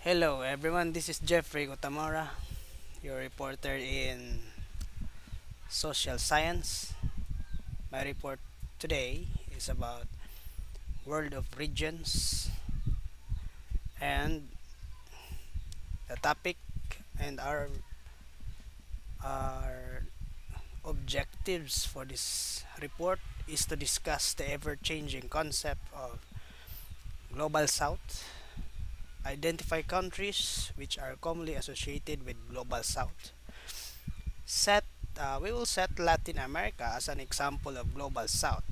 Hello everyone, this is Jeffrey Gutamora, your reporter in social science. My report today is about world of regions, and the topic and our objectives for this report is to discuss the ever-changing concept of global south, identify countries which are commonly associated with global south, set we will set Latin America as an example of global south,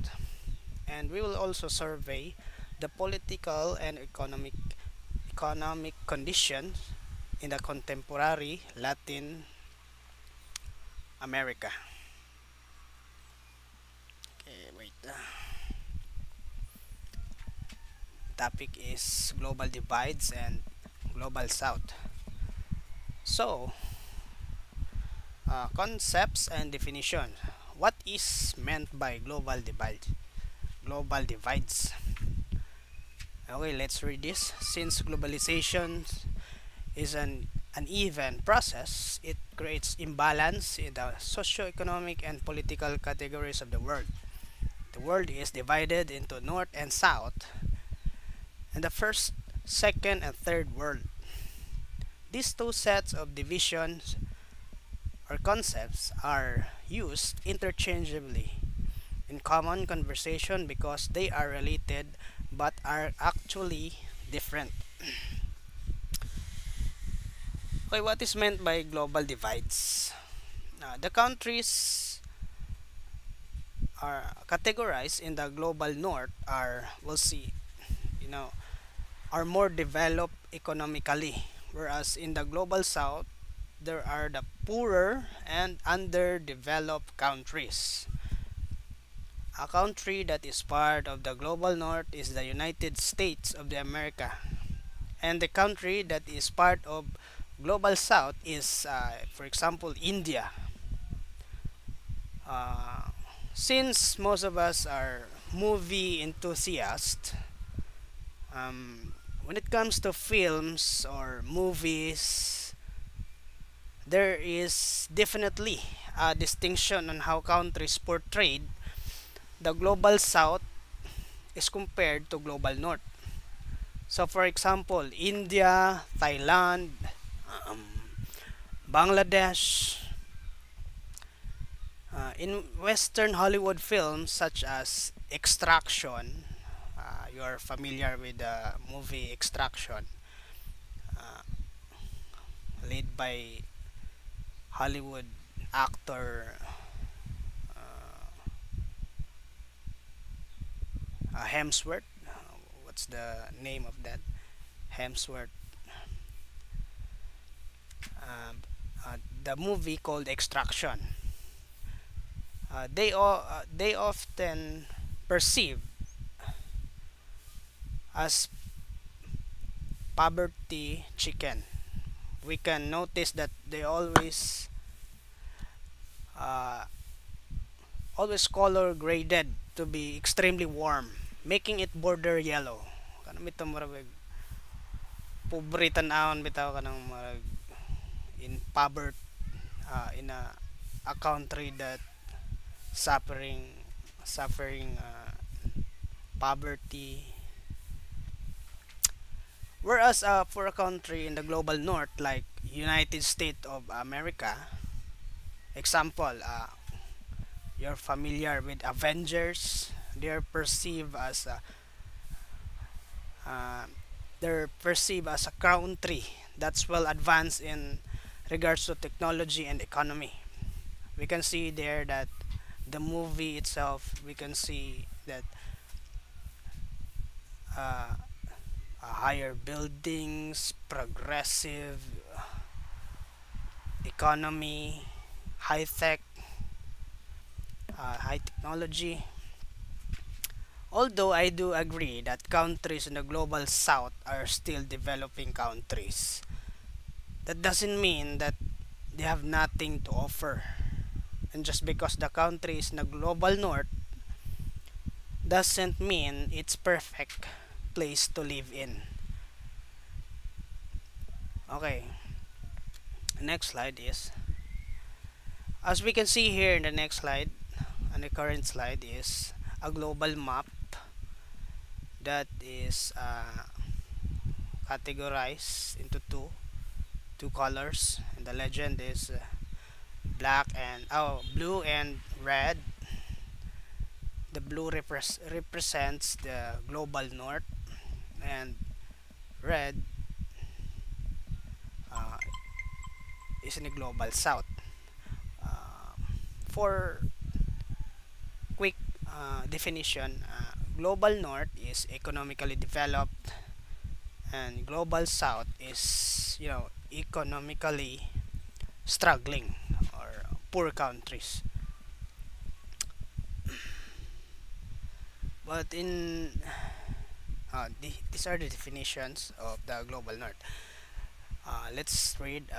and we will also survey the political and economic conditions in the contemporary Latin America. Okay, wait. Topic is global divides and global south. So, concepts and definition. What is meant by global divide? Global divides. Okay, let's read this. Since globalization is an uneven process, it creates imbalance in the socio-economic and political categories of the world. The world is divided into north and south, and the first, second, and third world. These two sets of divisions or concepts are used interchangeably in common conversation because they are related but are actually different. Okay, what is meant by global divides? The countries are categorized in the global north are, we'll see, you know, are more developed economically, whereas in the global south, there are the poorer and underdeveloped countries. A country that is part of the global north is the United States of the America, and the country that is part of global south is, for example, India. Uh, since most of us are movie enthusiasts, when it comes to films or movies, there is definitely a distinction on how countries portrayed the global south is compared to global north. So, for example, India, Thailand, um, Bangladesh, in Western Hollywood films such as Extraction, you are familiar with the movie Extraction, uh, led by Hollywood actor Hemsworth. What's the name of that? Hemsworth. Um, the movie called Extraction. They often perceive as poverty chicken. We can notice that they uh, always color graded to be extremely warm, making it border yellow. Kanang mito murag pobre tan-awon bitaw kanang murag in poverty, in a country that suffering poverty. Whereas for a country in the global north like United States of America, example, you're familiar with Avengers. They're perceived as uh, they're perceived as a country that's well advanced in regards to technology and economy. We can see there that the movie itself, we can see that uh, higher buildings, progressive economy, high tech, high technology. Although I do agree that countries in the global south are still developing countries, that doesn't mean that they have nothing to offer. And just because the country is in the global north doesn't mean it's perfect place to live in. Okay, next slide is, as we can see here in the next slide, and the current slide is a global map that is categorized into two colors, and the legend is blue and red. The blue represents the global north, and red uh, is in the global south. Uh, for quick definition, global north is economically developed, and global south is, economically struggling or poor countries. But these are the definitions of the global north. Let's read.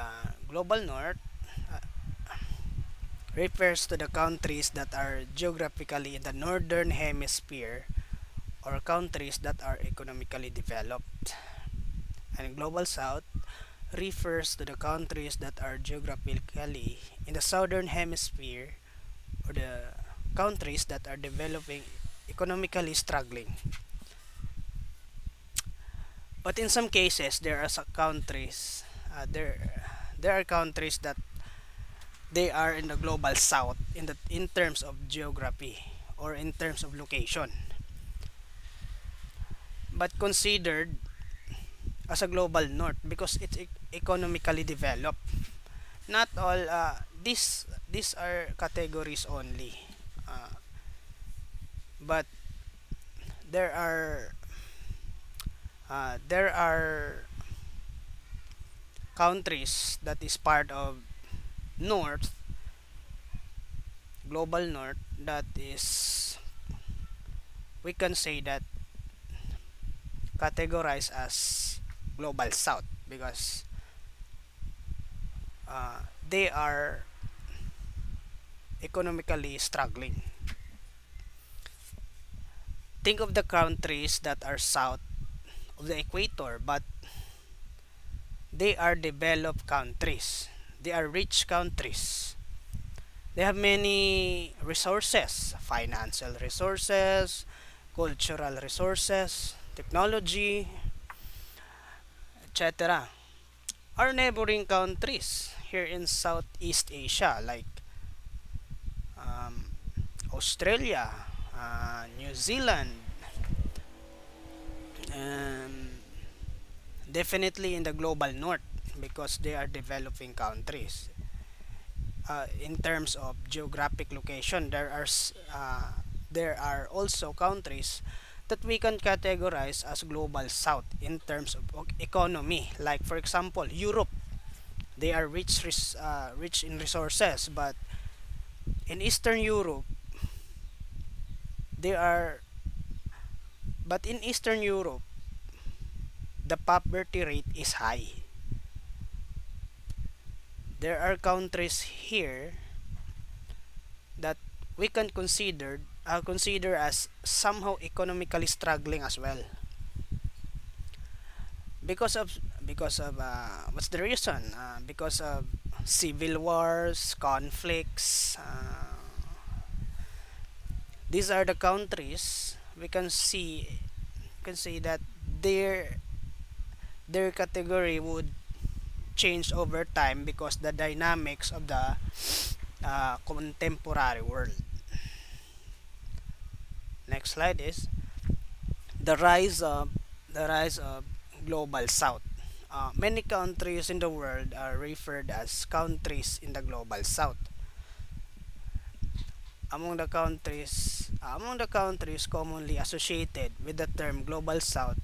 Global north uh, refers to the countries that are geographically in the northern hemisphere, or countries that are economically developed. And global south refers to the countries that are geographically in the southern hemisphere, or the countries that are developing, economically struggling. But in some cases, there are countries, there are countries that they are in the global south in terms of geography or in terms of location, but considered as a global north because it's economically developed. Not all, these are categories only, uh, but there are there are countries that is part of north, global north, that is, we can say that, categorized as global south because they are economically struggling. Think of the countries that are south of the equator, but they are developed countries. They are rich countries. They have many resources, financial resources, cultural resources, technology, etc. Our neighboring countries here in Southeast Asia, like um, Australia, New Zealand, um, definitely in the global north because they are developing countries. In terms of geographic location, there are also countries that we can categorize as global south in terms of economy. Like for example, Europe, they are rich in resources, but in Eastern Europe, they are but in Eastern Europe, the poverty rate is high. There are countries here that we can consider as somehow economically struggling as well because of what's the reason, because of civil wars, conflicts. These are the countries we can see that their category would change over time because the dynamics of the contemporary world. Next slide is the rise of global south. Many countries in the world are referred as countries in the global south. Among the countries commonly associated with the term global south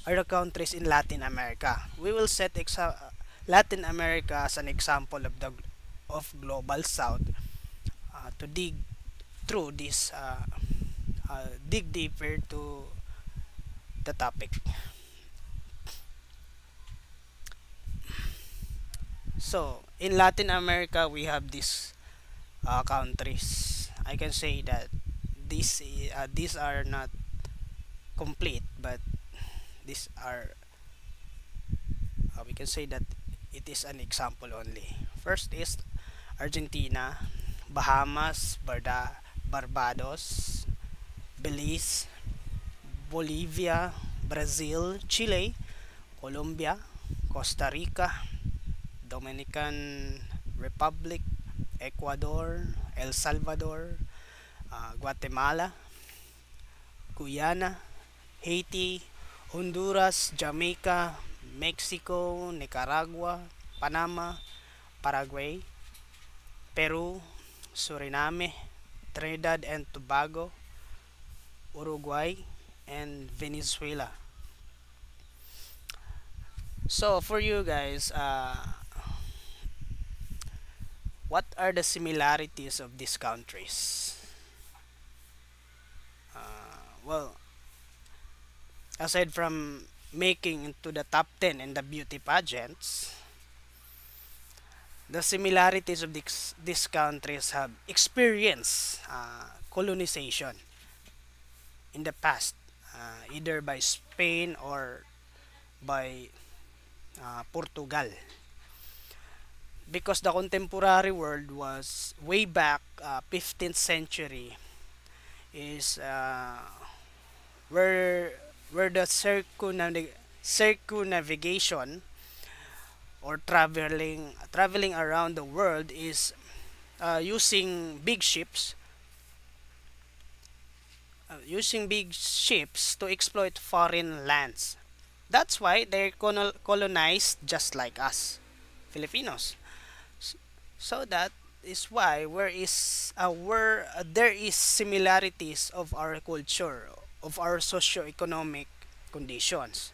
are the countries in Latin America. We will set Latin America as an example of global south, to through this dig deeper to the topic. So in Latin America, we have these countries. I can say that these are not complete, but these are we can say that it is an example only. First is Argentina, Bahamas, Barbados, Belize, Bolivia, Brazil, Chile, Colombia, Costa Rica, Dominican Republic, Ecuador, El Salvador, Guatemala, Guyana, Haiti, Honduras, Jamaica, Mexico, Nicaragua, Panama, Paraguay, Peru, Suriname, Trinidad and Tobago, Uruguay, and Venezuela. So for you guys, what are the similarities of these countries? Well, aside from making into the top 10 in the beauty pageants, the similarities of these countries have experienced colonization in the past, either by Spain or by Portugal. Because the contemporary world was way back 15th century is where the circumnavigation or traveling around the world is using big ships to exploit foreign lands. That's why they colonized just like us Filipinos. So that is why where there is similarities of our culture, of our socio-economic conditions.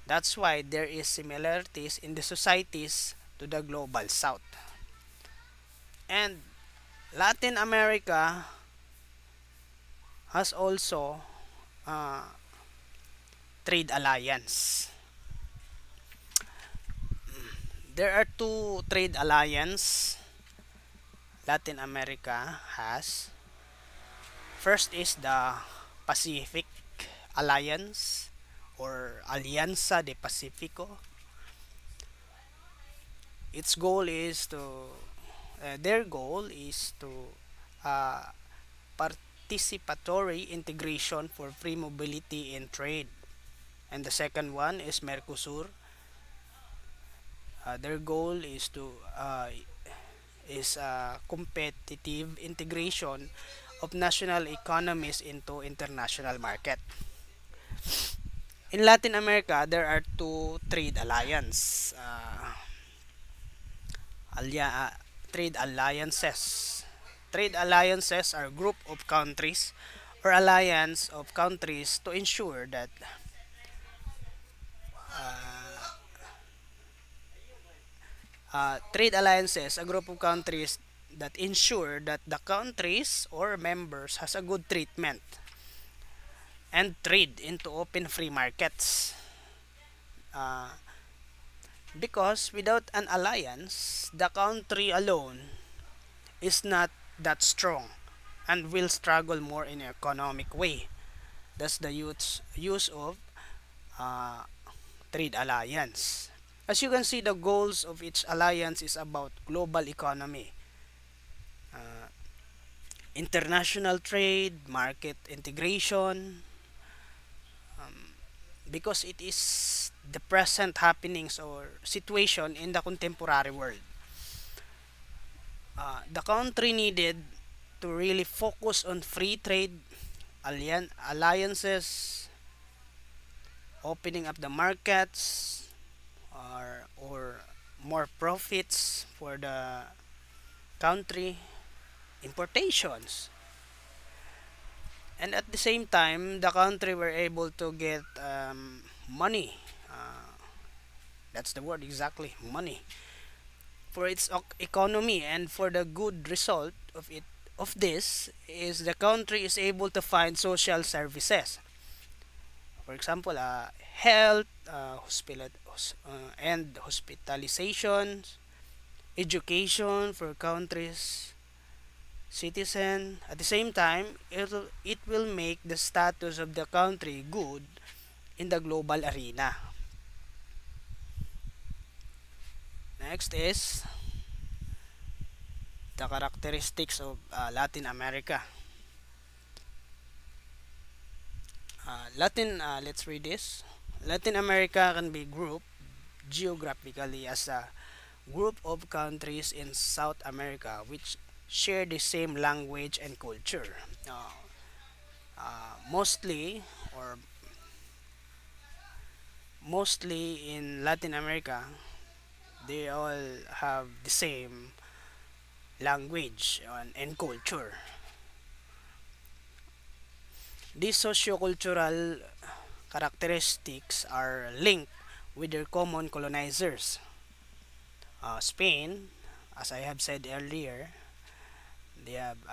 That's why there is similarities in the societies to the global south. And Latin America has also uh, trade alliance. There are two trade alliance Latin America has. First is the Pacific Alliance or Alianza de Pacifico. Its goal is to their goal is to uh, participatory integration for free mobility in trade. And the second one is Mercosur. Their goal is to competitive integration of national economies into international market. In Latin America, there are two trade alliance, alia- trade alliances. Trade alliances are group of countries or alliance of countries to ensure that trade alliances, a group of countries that ensure that the countries or members has a good treatment and trade into open free markets. Uh, because without an alliance, the country alone is not that strong and will struggle more in an economic way. That's the use of uh, trade alliance. As you can see, the goals of each alliance is about global economy, uh, international trade, market integration, because it is the present happenings or situation in the contemporary world. The country needed to really focus on free trade alliances, opening up the markets, or more profits for the country, importations. And at the same time, the country were able to get money. That's the word exactly, money for its economy, and for the good result of this is the country is able to find social services, for example health, and hospitalization, education for countries citizen. At the same time, it will make the status of the country good in the global arena. Next is the characteristics of Latin America. Let's read this. Latin America can be grouped geographically as a group of countries in South America which share the same language and culture. Mostly or mostly in Latin America, they all have the same language and culture. These sociocultural characteristics are linked with their common colonizers. Spain, as I have said earlier, they have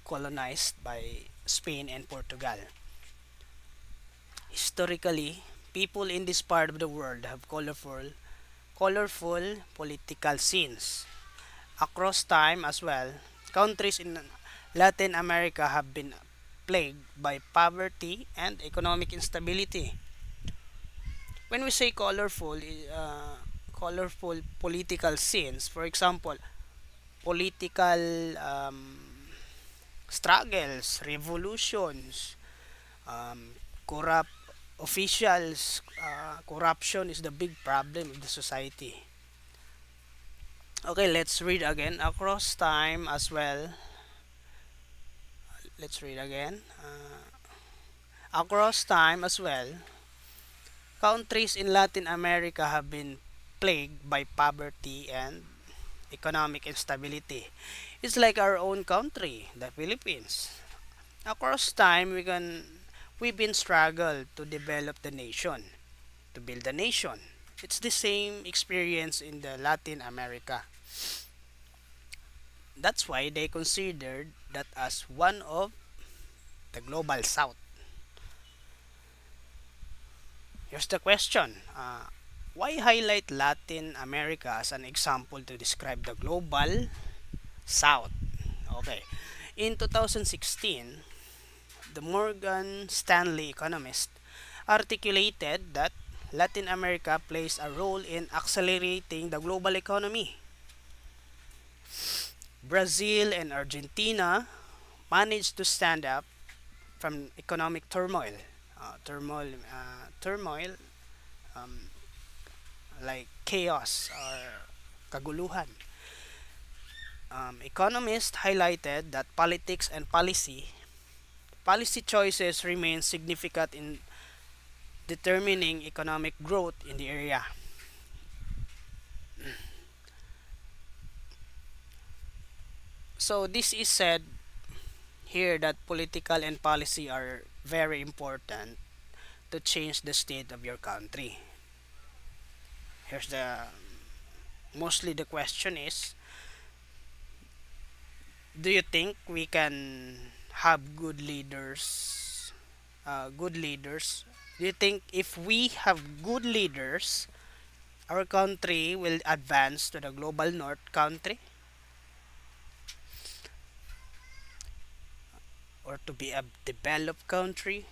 colonized by Spain and Portugal. Historically, people in this part of the world have colorful political scenes. Across time as well, countries in Latin America have been plagued by poverty and economic instability. When we say colorful political scenes, for example, political struggles, revolutions, corrupt officials, corruption is the big problem of the society. Okay, let's read again. Across time as well. Let's read again. Across time as well, countries in Latin America have been plagued by poverty and economic instability. It's like our own country, the Philippines. Across time, we've been struggled to develop the nation, to build the nation. It's the same experience in the Latin America. That's why they considered that as one of the global south. Here's the question. Why highlight Latin America as an example to describe the global south? Okay. In 2016, the Morgan Stanley economist articulated that Latin America plays a role in accelerating the global economy. Brazil and Argentina managed to stand up from economic turmoil. Turmoil um, like chaos or kaguluhan. Economists highlighted that politics and policy choices remain significant in determining economic growth in the area. So this is said here that political and policy are very important to change the state of your country. Here's the mostly the question is, do you think we can have good leaders? Good leaders. Do you think if we have good leaders, our country will advance to the global north country or to be a developed country?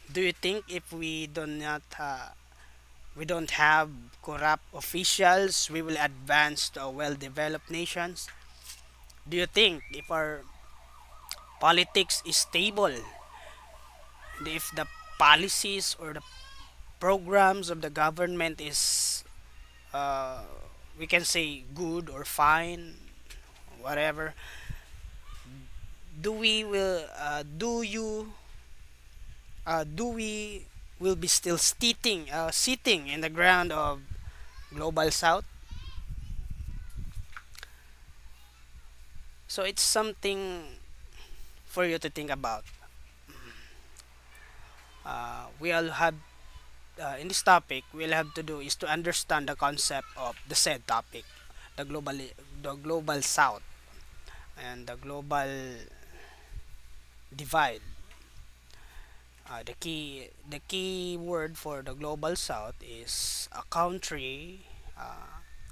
Do you think if we don't have corrupt officials, we will advance to a well-developed nations? Do you think if our politics is stable, and if the policies or the programs of the government is uh, we can say good or fine, whatever, do we will do you do we will be still sitting in the ground of global south? So it's something for you to think about. We all have in this topic we'll have to do is to understand the concept of the said topic, the global south and the global divide. The key word for the global south is a country.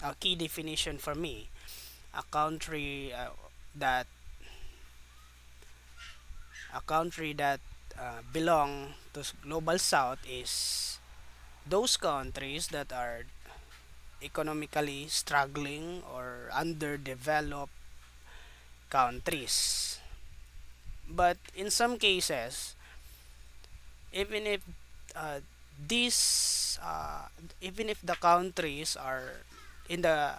A key definition for me, a country that belong to global south is those countries that are economically struggling or underdeveloped countries. But in some cases, even if uh, these even if the countries are in the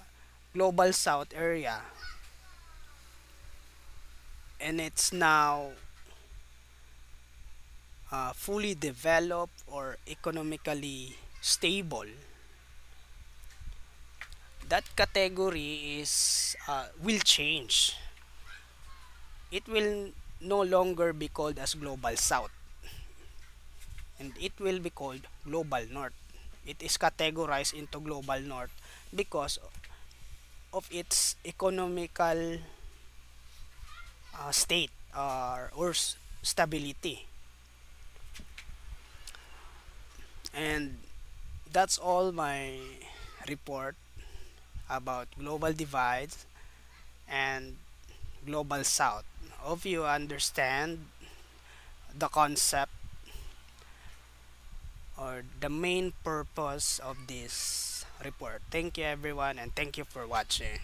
global south area and it's now fully developed or economically stable, that category is will change. It will no longer be called as global south, and it will be called global north. It is categorized into global north because of its economical state or stability. And that's all my report about global divides and global south. Hope you understand the concept or the main purpose of this report. Thank you everyone, and thank you for watching.